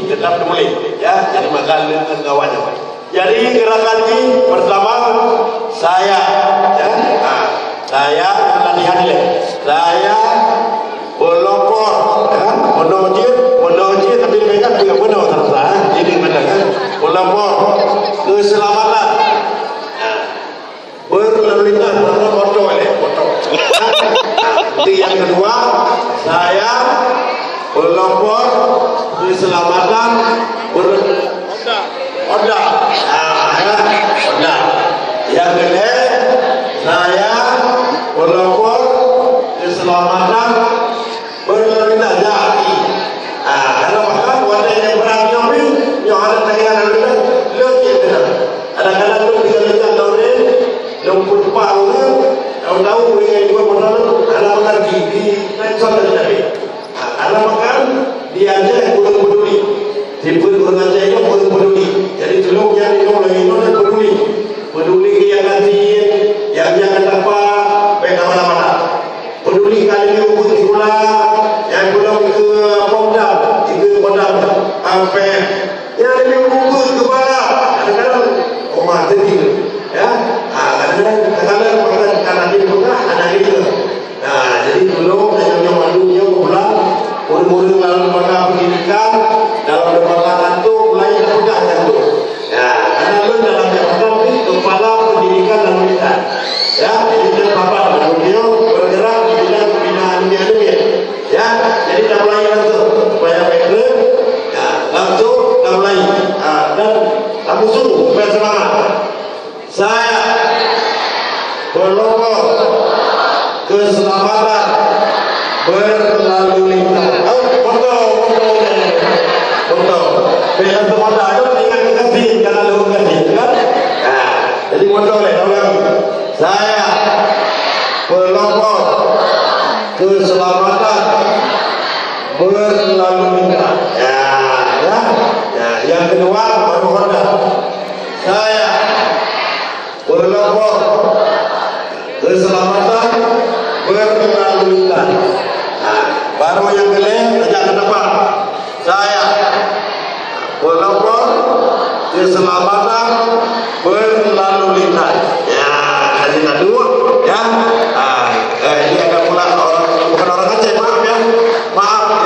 tetap peduli ya, jadi makan dengan kawannya. Jadi gerakan ini pertama saya ya, saya latihan ini, saya pelopor ya, menuju tapi mereka juga benar terserah ini benar kan, pelopor keselamatan berlalu lintas foto ini foto. Jadi yang kedua saya pelopor keselamatan Honda. Yang kedua saya pelopor keselamatan berlalu lintas jati. Karena maka wadah yang berani yang ada tayangan lalu lintas lebih benar. Kadang-kadang lu bisa lihat tahun ini lumpur palu tahu yang dua modal ada mengerti di medsos tadi. Karena makan dia aja yang kurang peduli. Timbul kurang aja yang kurang peduli. Jadi dulu yang itu lagi itu peduli ke yang gantiin, yang jangan apa, baik mana-mana. Peduli kali ini rumput gula, yang belum ke Pondam, itu Pondam sampai yang ini rumput kepala. Kadang-kadang mati gitu, ya. Kadang-kadang karena dia buka ada gitu. Nah, jadi dulu yang malunya pulang, murid-murid lalu lembaga pendidikan dalam lembaga itu mulai mudah itu. Ya, karena lu dalam jabatan kepala pendidikan dan pendidikan. Ya, jadi dia bapak dan beliau bergerak di bidang pembinaan dunia. Ya, jadi dah mulai langsung supaya baik. Ya, langsung dah mulai. Dan langsung supaya semangat. Saya pelopor keselamatan berlalu lintas. Foto. Bila foto ada dengan kasih karena lu kasih kan? Nah, jadi foto orang. Saya pelopor keselamatan berlalu lintas. Ya. Yang kedua baru Honda. Saya pelopor keselamatan berlalu lintas. Baru yang kedua sejak ke depan saya pelopor keselamatan berlalu lintas. Ya, jadi kedua ya. Ini ada pula bukan orang Aceh, maaf ya,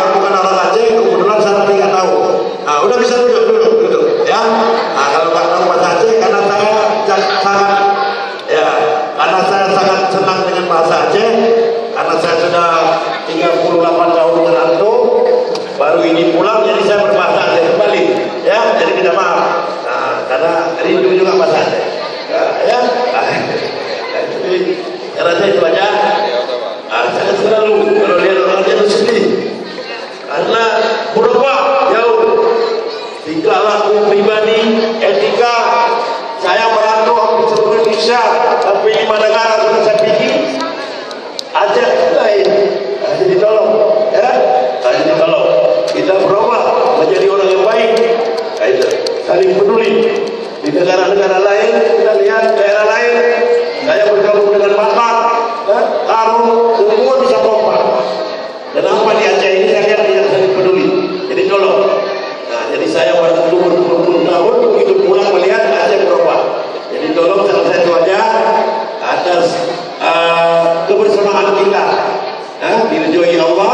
yang bukan orang Aceh kebetulan saya tidak tahu. Udah bisa duduk ya. Kalau nggak tahu bahasa Aceh karena saya sangat senang dengan bahasa Aceh karena saya sudah 38 tahun merantau, baru ini pulang jadi saya berbahasa Aceh kembali ya, jadi minta maaf karena rindu juga bahasa Aceh ya. Jadi saya itu aja. Saya selalu kalau lihat orang itu sedih karena berubah jauh tingkah laku pribadi, etika. Saya merantau hampir seluruh Indonesia, tapi 5 negara sudah saya pergi. Aceh lain, jadi tolong, ya, jadi tolong. Kita berubah menjadi orang yang baik. Itu saling peduli. Di negara-negara lain, kita lihat daerah lain, saya bergabung dengan Batak, Karo, semua bisa kompak. Dan apa di Aceh ini saya lihat tidak saling peduli. Jadi tolong. Nah, jadi saya pada umur 20 tahun begitu pulang melihat Aceh berubah. Jadi tolong selesai itu aja atas kebersamaan kita. Diridhoi Allah.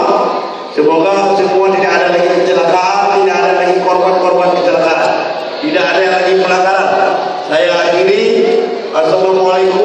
Semoga semua tidak ada lagi kecelakaan, tidak ada lagi korban-korban kecelakaan, tidak ada lagi pelanggaran. Saya akhiri. Assalamualaikum